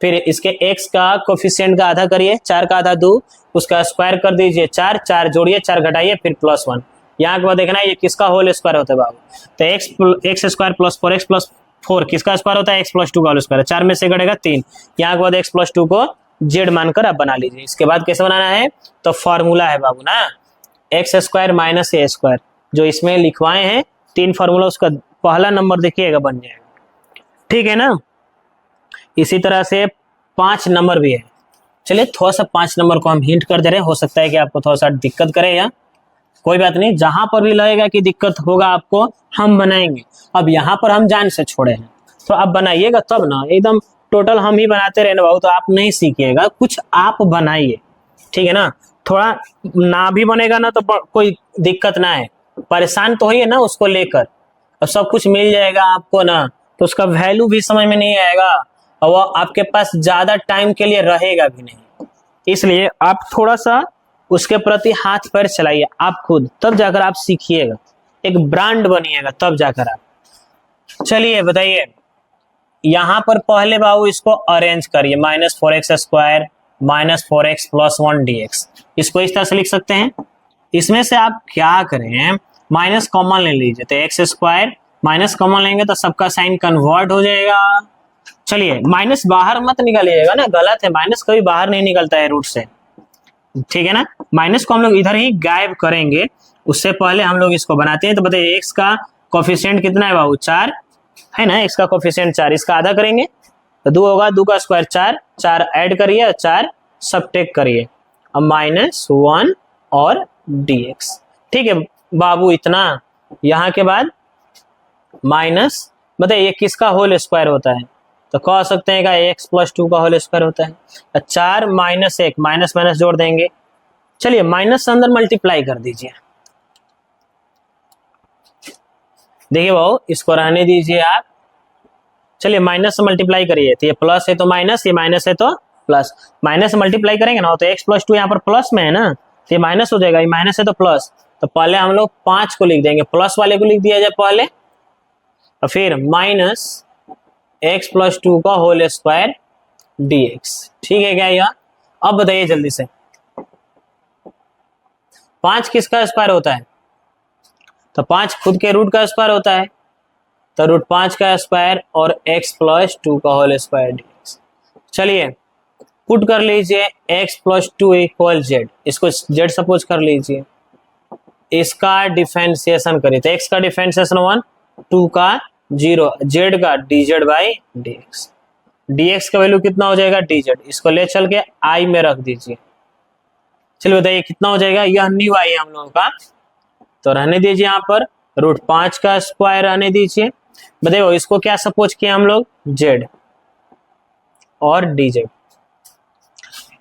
Speaker 1: फिर इसके x का कोफिशिएंट का आधा करिए, 4 का आधा 2, उसका स्क्वायर कर दीजिए 4, 4 जोड़िए 4 घटाइए फिर +1। यहाँ के बाद देखना ये किसका होल स्क्वायर होता है बाबू, तो x square plus 4x plus 4 किसका स्क्वायर होता है, x प्लस 2 का होल स्क्वायर, 4 में से घटेगा 3। यहाँ के बाद x प्लस 2 को जेड मानकर आप बना लीजिए। इसके बाद कैसे बनाना है, तो फॉर्मूला है बाबू ना, एक्स स्क्वायर माइनस ए स्क्वायर, जो इसमें लिखवाए हैं 3 फॉर्मूला, उसका पहला नंबर देखिएगा बन जाएगा, ठीक है ना। इसी तरह से 5 नंबर भी है, चलिए थोड़ा सा 5 नंबर को हम हिंट कर दे रहे हैं, हो सकता है कि आपको थोड़ा सा दिक्कत करे, या कोई बात नहीं, जहां पर भी लगेगा कि दिक्कत होगा आपको हम बनाएंगे। अब यहाँ पर हम जान से छोड़े हैं, तो आप बनाइएगा तब ना, एकदम टोटल हम ही बनाते रहे ना बाबू तो आप नहीं सीखिएगा, कुछ आप बनाइए, ठीक है ना। थोड़ा ना भी बनेगा ना तो कोई दिक्कत ना है, परेशान तो होइए ना उसको लेकर, अब सब कुछ मिल जाएगा आपको ना, तो उसका वैल्यू भी समझ में नहीं आएगा और वो आपके पास ज्यादा टाइम के लिए रहेगा भी नहीं। इसलिए आप थोड़ा सा उसके प्रति हाथ पैर चलाइए आप खुद, तब जाकर आप सीखिएगा, एक ब्रांड बनिएगा तब जाकर आप। चलिए बताइए यहाँ पर पहले बाबू इसको अरेंज करिए, -4x square -4x plus 1 dx, इसको इस तरह से लिख सकते हैं। इसमें से आप क्या करें, माइनस कॉमन ले लीजिए, तो एक्स स्क्वायर माइनस कॉमन लेंगे तो सबका साइन कन्वर्ट हो जाएगा। चलिए माइनस बाहर मत निकालिएगा ना, गलत है, माइनस कभी बाहर नहीं निकलता है रूट से, ठीक है ना। माइनस को हम लोग इधर ही गायब करेंगे, उससे पहले हम लोग इसको बनाते हैं। तो बताइए एक्स का कोफिशिएंट कितना है बाबू, 4 है ना, एक्स का कोफिशिएंट 4, इसका आधा करेंगे तो 2 होगा, 2 का स्क्वायर 4, 4 ऐड करिए, 4 सबट्रैक्ट करिए, अब -1 और dx, ठीक है बाबू इतना। यहाँ के बाद माइनस, बताइए ये किसका होल स्क्वायर होता है, तो कह सकते हैं का एक्स प्लस 2 का होल स्क्वायर होता है। 4 -1 माइनस माइनस जोड़ देंगे, चलिए माइनस अंदर मल्टीप्लाई कर दीजिए, देखिए भाऊ, इसको रहने दीजिए आप। चलिए माइनस से मल्टीप्लाई करिए, तो ये प्लस है तो माइनस, ये माइनस है तो प्लस। माइनस से मल्टीप्लाई करेंगे ना तो x + 2 यहाँ पर प्लस में है ना, तो ये माइनस हो जाएगा, ये माइनस है तो प्लस। तो पहले हम लोग 5 को लिख देंगे, प्लस वाले को लिख दिया जाए पहले, और फिर माइनस x + 2 का होल स्क्वायर dx। ठीक है क्या यह? अब बताइए जल्दी से, 5 किसका स्क्वायर होता है? तो 5 खुद के रूट का स्क्वायर होता है, तो √5 का स्क्वायर और x + 2 का होल स्क्वायर dx। चलिए पुट कर लीजिए x + 2 = z, इसको z सपोज कर लीजिए, इसका डिफरेंशिएशन करिए, तो x का डिफरेंशिएशन 1, 2 का 0, z का dz/dx। dx का वैल्यू कितना हो जाएगा? dz। इसको ले चल के i में रख दीजिए। चलिए बताइए कितना हो जाएगा? यह न्यू आई है हम लोगों का, तो रहने दीजिए यहाँ पर, √5 का स्क्वायर रहने दीजिए। बताइए इसको क्या सपोज किया हम लोग? z और dz।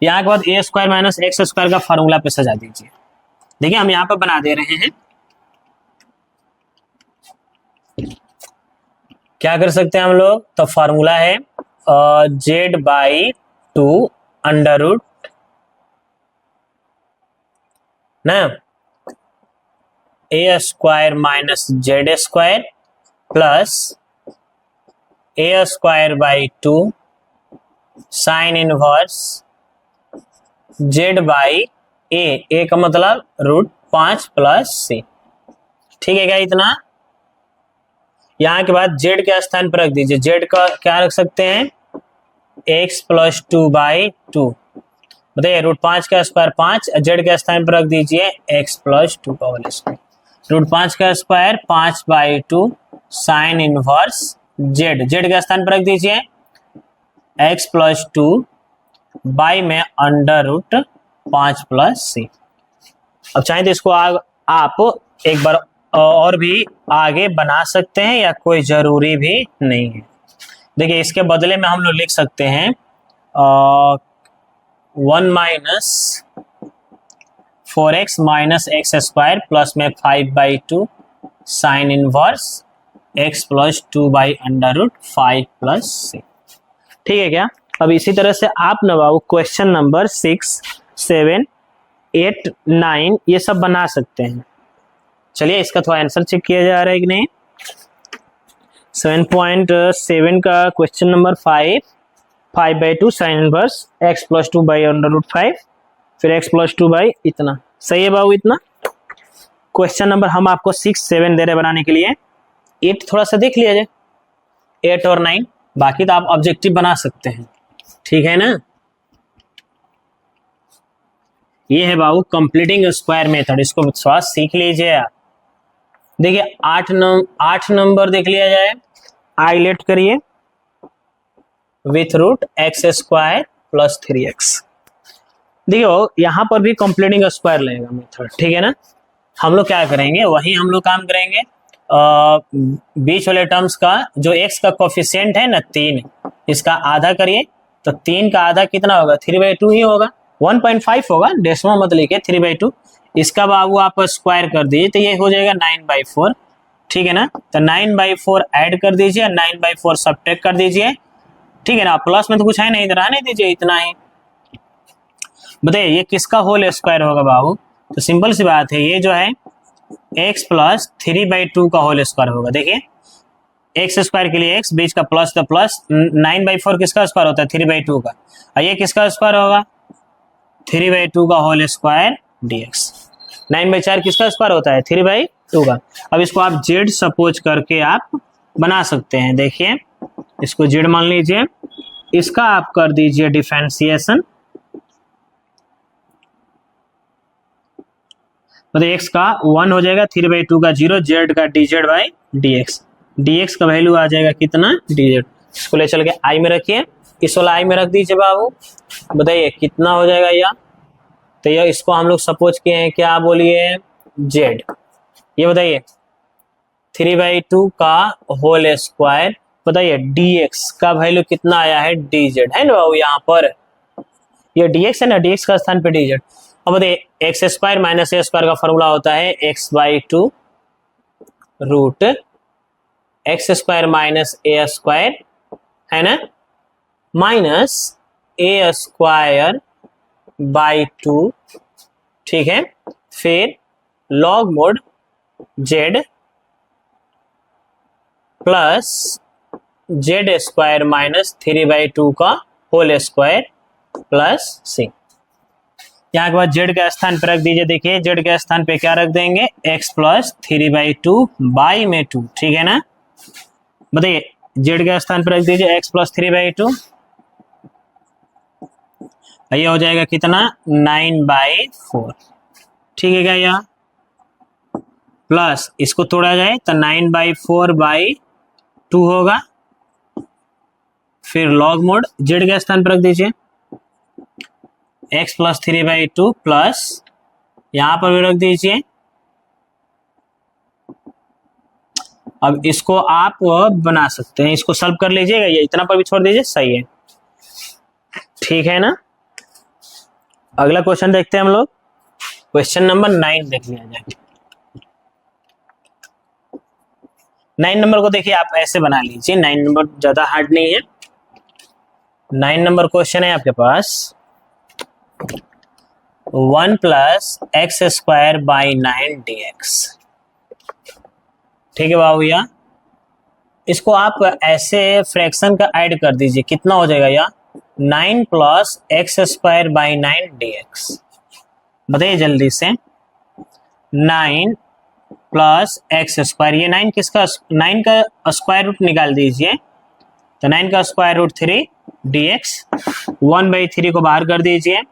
Speaker 1: यहाँ के बाद a² - x² का फॉर्मूला पे सजा दीजिए। देखिए हम यहाँ पर बना दे रहे हैं, क्या कर सकते हैं हम लोग? तो फॉर्मूला है z/2 अंडर रूट ना a² - z² plus a²/2 sine inverse z/a का मतलब √5 + c। ठीक है क्या इतना? यहाँ के बाद z के स्थान पर रख दीजिए, z का क्या रख सकते हैं? x + 2/2। बताइए √5 का स्क्वायर 5, z के स्थान पर रख दीजिए x + 2 का होल स्क्वायर। √5 का स्क्वायर 5/2 साइन इनवर्स z के स्थान पर रख दीजिए x + 2 बाई में अंडर रूट 5 + c। अब चाहे तो इसको आप एक बार और भी आगे बना सकते हैं, या कोई जरूरी भी नहीं है। देखिए इसके बदले में हम लोग लिख सकते हैं 1 - 4x - x² प्लस में 5/2 साइन इनवर्स x + 2/√5 + c। ठीक है क्या? अब इसी तरह से आप ना बाबू क्वेश्चन नंबर 6, 7, 8, 9 ये सब बना सकते हैं। चलिए इसका थोड़ा आंसर चेक किया जा रहा है कि नहीं। 7.7 का question number 5, 5/2 sine inverse x + 2/√5, फिर x + 2 इतना। सही है बाबू इतना? क्वेश्चन नंबर हम आपको 6, 7 दे रहे बनाने के लिए। 8 थोड़ा सा देख लिया जाए, 8 और 9, बाकी तो आप ऑब्जेक्टिव बना सकते हैं। ठीक है ना? ये है बाबू कंप्लीटिंग स्क्वायर मेथड, इसको थोड़ा सीख लीजिए आप। देखिए 8 नंबर देख लिया जाए, आइलेट करिए विथ √x² + 3x। देखियो यहाँ पर भी कंप्लीटिंग स्क्वायर लगेगा मेथड। ठीक है ना? हम लोग क्या करेंगे, वही हम लोग काम करेंगे। बीच वाले टर्म्स का जो x का कोफिशिएंट है ना 3, इसका आधा करिए, तो 3 का आधा कितना होगा? 3/2 ही होगा, 1.5 होगा, डेसिमल मत लिखिए, 3/2। इसका बाबू आप स्क्वायर कर दीजिए तो ये हो जाएगा 9/4। ठीक है ना? तो 9/4 ऐड कर दीजिए, 9/4 सब्ट्रैक्ट कर दीजिए। ठीक है ना? प्लस में तो कुछ है नहीं, इधर आने दीजिए, इतना ही। बताइए ये किसका होल स्क्वायर होगा बाबू? तो सिंपल सी बात है, ये जो है x + 3/2 का होल स्क्वायर होगा। देखिए x² के लिए x, बीच का प्लस तो प्लस, 9/4 किसका स्क्वायर होता है? 3/2 का। और ये किसका स्क्वायर होगा? 3/2 का होल स्क्वायर dx। 9/4 किसका स्क्वायर होता है? 3/2 का। अब इसको आप z सपोज करके आप बना सकते हैं। देखिए इसको z मान लीजिए, इसका आप कर दीजिए डिफरेंशिएशन। मतलब x का 1 हो जाएगा, 3/2 का 0, z का dz/dx। dx का वैल्यू आ जाएगा कितना? dz। इसको ले चल के i में रखिए, इस वाला i में रख दीजिए बाबू। बताइए कितना हो जाएगा यह? तो यह इसको हम लोग सपोज किए हैं, क्या बोलिए? z। ये बताइए 3/2 का होल स्क्वायर, बताइए dx का वैल्यू कितना आया है? dz है ना बाबू, यहाँ पर ये dx है ना, dx का स्थान पे dz। अब बताइए x² - a² का फॉर्मूला होता है x/2 √, एक्स स्क्वायर माइनस ए स्क्वायर है ना, माइनस ए स्क्वायर बाई 2, ठीक है। फिर log mod z plus Z square minus 3/2 का होल स्क्वायर प्लस सी। यहाँ के बाद जेड के स्थान पर रख दीजिए। देखिए जेड के स्थान पे क्या रख देंगे, x प्लस 3/2 बाई में 2, ठीक है ना। बताइए जेड के स्थान पर रख दीजिए x प्लस 3/2, ये हो जाएगा कितना 9/4, ठीक है क्या। यहाँ प्लस इसको तोड़ा जाए तो 9/4/2 होगा। फिर लॉग मोड जेड के स्थान पर रख दीजिए, x प्लस 3/2 प्लस यहां पर भी रख दीजिए। अब इसको आप बना सकते हैं, इसको सॉल्व कर लीजिएगा, ये इतना पर भी छोड़ दीजिए, सही है, ठीक है ना। अगला क्वेश्चन देखते हैं हम लोग, क्वेश्चन नंबर 9 देख लिया जाए। 9 नंबर को देखिए आप ऐसे बना लीजिए, 9 नंबर ज्यादा हार्ड नहीं है। 9 नंबर क्वेश्चन है आपके पास 1 plus x square by 9 dx, ठीक है बाबू। या इसको आप ऐसे फ्रैक्शन का ऐड कर दीजिए, कितना हो जाएगा या 9 plus x square by 9 dx। बताइए जल्दी से, 9 प्लस एक्स स्क्वायर, ये 9 किसका, 9 का स्क्वायर रूट निकाल दीजिए, तो 9 का स्क्वायर रूट 3 dx, 1/3 को बाहर कर दीजिए।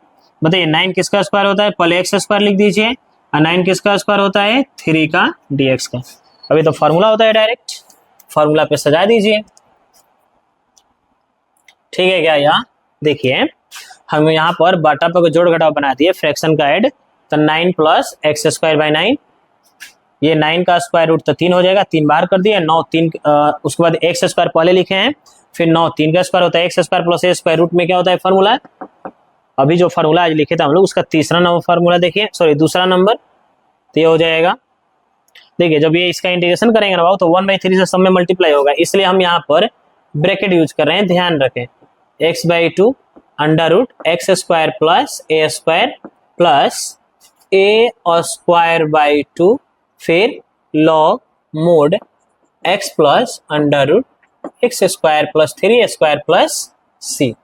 Speaker 1: बताइए 9 किसका स्क्वायर होता है, पहले एक्स स्क्वायर लिख दीजिए, और 9 किसका स्क्वायर होता है 3 का dx का। अभी तो फॉर्मूला होता है, डायरेक्ट फॉर्मूला पे सजा दीजिए, ठीक है क्या। यहाँ देखिए हम यहाँ पर बाटा पर जोड़ घटाव बना दिए, फ्रैक्शन का ऐड, तो 9 प्लस एक्स स्क्वायर बाई 9, ये 9 का स्क्वायर रूट तो 3 हो जाएगा, 3 बाहर कर दिया, 9 3 उसके बाद एक्स स्क्वायर पहले लिखे हैं, फिर 9 3 का स्क्वायर होता है X square plus A square, root में क्या होता है फॉर्मूला, अभी जो फॉर्मूला आज लिखे थे हम लोग उसका तीसरा नंबर फॉर्मूला देखिए, सॉरी दूसरा नंबर, तो ये हो जाएगा। देखिए जब ये इसका इंटीग्रेशन करेंगे ना तो 1/3 से सब में मल्टीप्लाई होगा, इसलिए हम यहाँ पर ब्रैकेट यूज कर रहे हैं, ध्यान रखें, x/2 under root x square plus A square plus A square by 2, फिर log mod x plus under root x square plus 3 square plus C,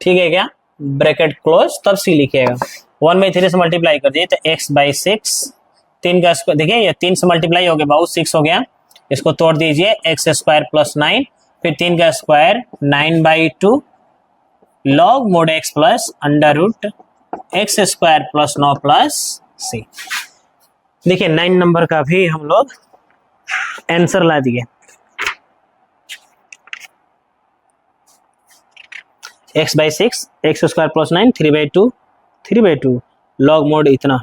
Speaker 1: ठीक है क्या। ब्रैकेट क्लोज, तब सी लिखिएगा, 1/3 से मल्टीप्लाई कर दिए तो x/6, 3 का स्क्वायर, देखिए ये 3 से मल्टीप्लाई हो गया बहुत 6 हो गया, इसको तोड़ दीजिए एक्स स्क्वायर प्लस 9, फिर 3 का square 9/2 log mod x plus under root x square plus 9 plus C. देखिए 9 नंबर का भी हम लोग आंसर ला दिए, x/6 x square plus 9 3/2 log mode इतना।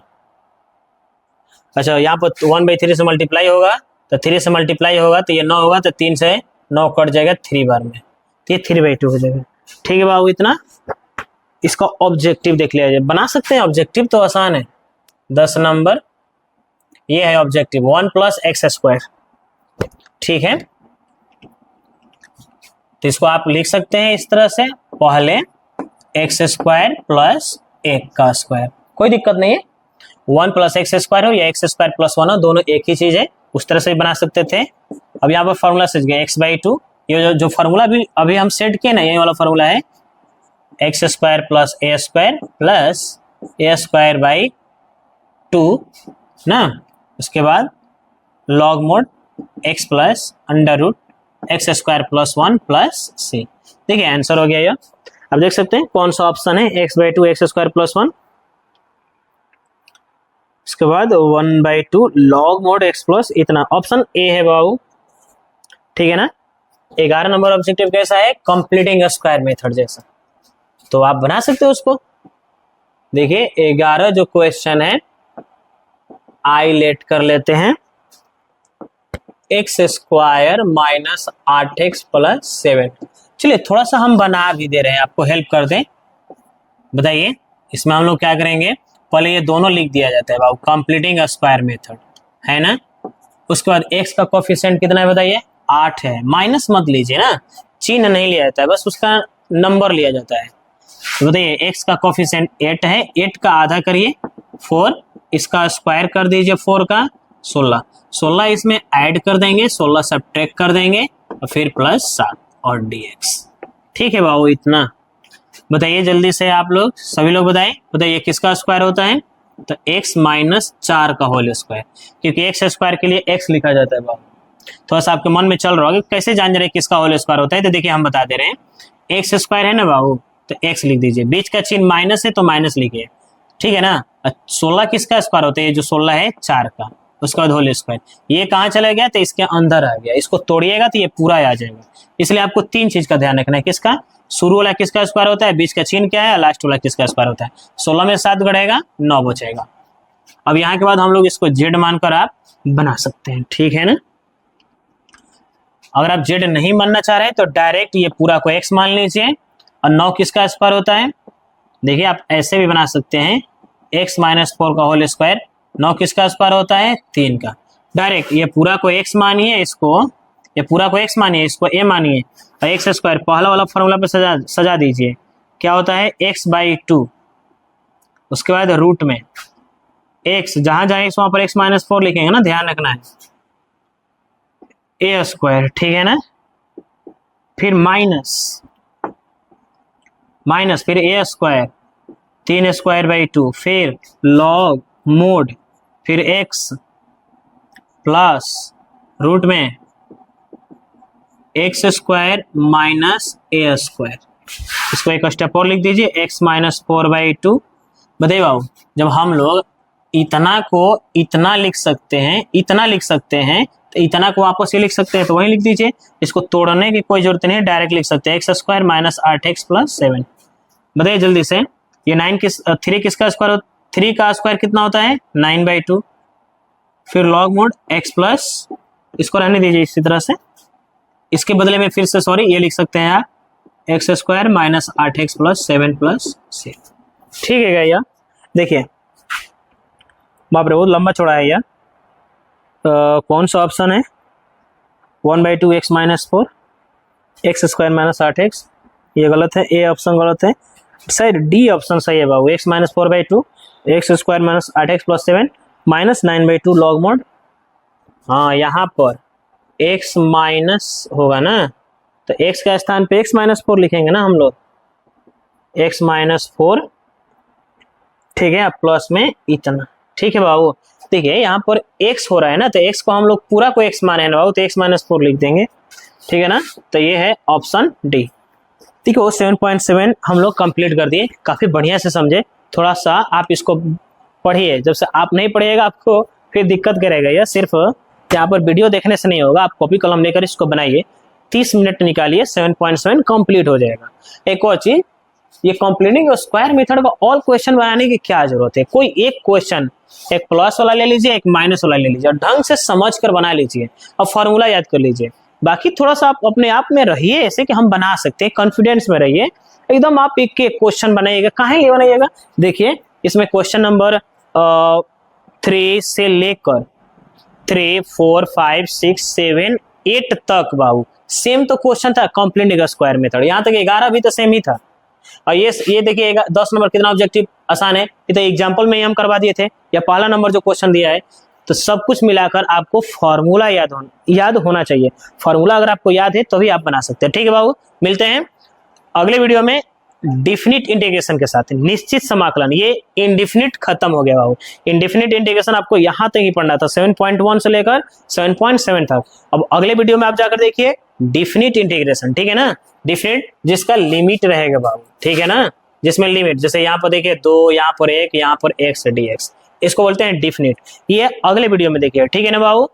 Speaker 1: अच्छा यहाँ पर 1/3 से मल्टीप्लाई होगा तो 3 से मल्टीप्लाई होगा तो ये 9 होगा, तो 3 से 9 कट जाएगा 3 बार में, तो ये 3/2 हो जाएगा, ठीक है बाबू इतना। इसका ऑब्जेक्टिव देख लिया जाए, बना सकते हैं, ऑब्जेक्टिव तो आसान है। 10 नंबर ये है ऑब्जेक्टिव, 1 प्लस एक्स स्क्वायर, ठीक है। तो इसको आप लिख सकते हैं इस तरह से, पहले एक्स स्क्वायर प्लस 1 का स्क्वायर, कोई दिक्कत नहीं है, 1 प्लस एक्स स्क्वायर हो या एक्स स्क्वायर प्लस 1 हो, दोनों एक ही चीज है, उस तरह से भी बना सकते थे। अब यहाँ पर फॉर्मूला सज गया x/2, ये जो फॉर्मूला भी अभी हम सेट किए ना, ये वाला फॉर्मूला है X square plus A square plus A square by 2 ना, उसके बाद log mod x plus under root x square plus 1 plus C. देखिए आंसर हो गया ये। अब देख सकते हैं कौन सा ऑप्शन है, x/2 एक्स स्क्वायर प्लस 1, इसके बाद 1/2 लॉग मोड x प्लस इतना, ऑप्शन ए है बाबू, ठीक है ना। 11 नंबर ऑब्जेक्टिव कैसा है, कंप्लीटिंग स्क्वायर मेथड जैसा, तो आप बना सकते हो उसको। देखिए 11 जो क्वेश्चन है आईलेट कर लेते हैं, x square minus 8x plus 7, चलिए थोड़ा सा हम बना भी दे रहे हैं, आपको हेल्प कर दें। बताइए इसमें हम लोग क्या करेंगे, पहले ये दोनों लिख दिया जाता है बाबू, कंप्लीटिंग स्क्वायर मेथड है ना। उसके बाद x का कोफिशिएंट कितना है बताइए 8 है, माइनस मत लीजिए ना, चिन्ह नहीं लिया जाता है, बस उसका नंबर लिया जाता है। तो बताइए x का कोफिशिएंट 8 है, 8 का आधा करिए 4, इसका स्क्वायर कर दीजिए 4 का 16, 16 इसमें ऐड कर देंगे, 16 सब्ट्रैक्ट कर देंगे और फिर प्लस 7 और dx। ठीक है बाबू, इतना बताइए जल्दी से आप लोग, सभी लोग बताइए किसका स्क्वायर होता है? तो x माइनस 4 का होल स्क्वायर, क्योंकि x स्क्वायर के लिए x लिखा जाता है बाबू। थोड़ा सा आपके मन में चल रहा होगा कैसे जान रहे किसका होल स्क्वायर होता है, तो देखिए हम बता दे रहे हैं। एक्स स्क्वायर है ना बाबू, तो x लिख दीजिए, बीच का चिन्ह माइनस है तो माइनस लिखिए, ठीक है ना। 16 किसका स्क्वायर होता है? ये जो 16 है 4 का, उसके बाद होल स्क्वायर। ये कहाँ चला गया? तो इसके अंदर आ गया, इसको तोड़िएगा तो ये पूरा आ जाएगा। इसलिए आपको 3 चीज का ध्यान रखना है, किसका? शुरू वाला किसका स्क्वायर होता है, बीच का चिन्ह क्या है, लास्ट वाला किसका स्क्वायर होता है। 16 में 7 घटेगा 9 बचेगा। अब यहाँ के बाद हम लोग इसको z मानकर आप बना सकते हैं, ठीक है ना। अगर आप z नहीं मानना चाह रहे हैं तो डायरेक्ट ये पूरा को x मान लीजिए, और 9 किसका स्क्वायर होता है? देखिए आप ऐसे भी बना सकते हैं, x माइनस 4 का होल स्क्वायर, 9 किसका स्क्वायर होता है? 3 का। डायरेक्ट ये पूरा को x मानिए, इसको ये पूरा को x मानिए, इसको a मानिए, और एक्स स्क्वायर पहला वाला फॉर्मूला पे सजा दीजिए। क्या होता है? x/2, उसके बाद रूट में x, जहां जहां x वहां पर x माइनस 4 लिखेंगे ना, ध्यान रखना है, a स्क्वायर, ठीक है ना। फिर माइनस फिर a स्क्वायर 3 स्क्वायर बाई 2, फिर लॉग मोड, फिर x प्लस रूट में एक्स स्क्वायर माइनस ए स्क्वायर। इसको एक स्टेप और लिख दीजिए, x माइनस 4/2। बताइए बाबू, जब हम लोग इतना को इतना लिख सकते हैं, तो इतना को वापस ये लिख सकते हैं, तो वही लिख दीजिए। इसको तोड़ने की कोई जरूरत नहीं, डायरेक्ट लिख सकते हैं, x square minus 8x plus 7। बताइए जल्दी से, ये 3 किसका स्क्वायर? 3 का स्क्वायर कितना होता है? 9/2। फिर लॉग मोड x प्लस, इसको रहने दीजिए इसी तरह से, इसके बदले में फिर से सॉरी ये लिख सकते हैं आप, x square minus 8x plus 7 plus 6। ठीक है भैया, देखिए बाप रे बहुत लंबा चौड़ा है यार। कौन सा ऑप्शन है? 1/2 x minus 4, x square minus 8x, ये गलत है, ए ऑप्शन गलत है। सर डी ऑप्शन सही है बाबू, x minus 4/2, x square minus 8x plus 7 minus 9/2 log mode. हाँ यहाँ पर x माइनस होगा ना, तो x का स्थान पे x माइनस 4 लिखेंगे ना हम लोग, x माइनस 4, ठीक है, प्लस में इतना। ठीक है बाबू, देखिए यहाँ पर x हो रहा है ना, तो x को हम लोग पूरा को x माने ना बाबू, तो x माइनस 4 लिख देंगे, ठीक है ना। तो ये है ऑप्शन डी। ठीक है, वो 7.7 हम लोग कंप्लीट कर दिए, काफी बढ़िया से समझे। थोड़ा सा आप इसको पढ़िए, जब से आप नहीं पढ़िएगा आपको फिर दिक्कत करेगा। यह सिर्फ यहाँ पर वीडियो देखने से नहीं होगा, आप कॉपी कलम लेकर इसको बनाइए, 30 मिनट निकालिए, 7.7 कंप्लीट हो जाएगा। एक और चीज, ये कंप्लीटिंग स्क्वायर मेथड का ऑल क्वेश्चन बनाने की क्या जरूरत है? कोई एक क्वेश्चन, एक प्लस वाला ले लीजिए, एक माइनस वाला ले लीजिए, और ढंग से समझ कर बना लीजिए और फॉर्मूला याद कर लीजिए। बाकी थोड़ा सा आप अपने आप में रहिए ऐसे कि हम बना सकते हैं, कॉन्फिडेंस में रहिए एकदम। आप एक क्वेश्चन बनाइएगा, कहाँ ये बनाइएगा? देखिए इसमें क्वेश्चन नंबर 3 से लेकर 3, 4, 5, 6, 7, 8 तक बाबू सेम तो क्वेश्चन था, कंप्लीटिंग स्क्वायर मेथड। यहाँ तक 11 भी तो सेम ही था। और ये देखिए 10 नंबर कितना ऑब्जेक्टिव आसान है, ये तो एग्जाम्पल में ही हम करवा दिए थे, या पहला नंबर जो क्वेश्चन दिया है। तो सब कुछ मिलाकर आपको फॉर्मूला याद होना चाहिए। फॉर्मूला अगर आपको याद है तो भी आप बना सकते हैं। ठीक है बाबू, मिलते हैं अगले वीडियो में डिफिनिट इंटीग्रेशन के साथ। निश्चित समाकलन, ये इंडिफिनिट खत्म हो गया बाबू। इंडिफिनिट इंटीग्रेशन आपको यहाँ तक ही पढ़ना था, 7.1 से लेकर 7.7 तक। अब अगले वीडियो में आप जाकर देखिए डिफिनिट इंटीग्रेशन, ठीक है ना, डिफिनिट जिसका लिमिट रहेगा बाबू, ठीक है ना, जिसमें लिमिट, जैसे यहाँ पर देखिए 2, यहाँ पर 1, यहाँ पर x dx, इसको बोलते हैं डिफिनिट। ये अगले वीडियो में देखिए, ठीक है ना बाबू।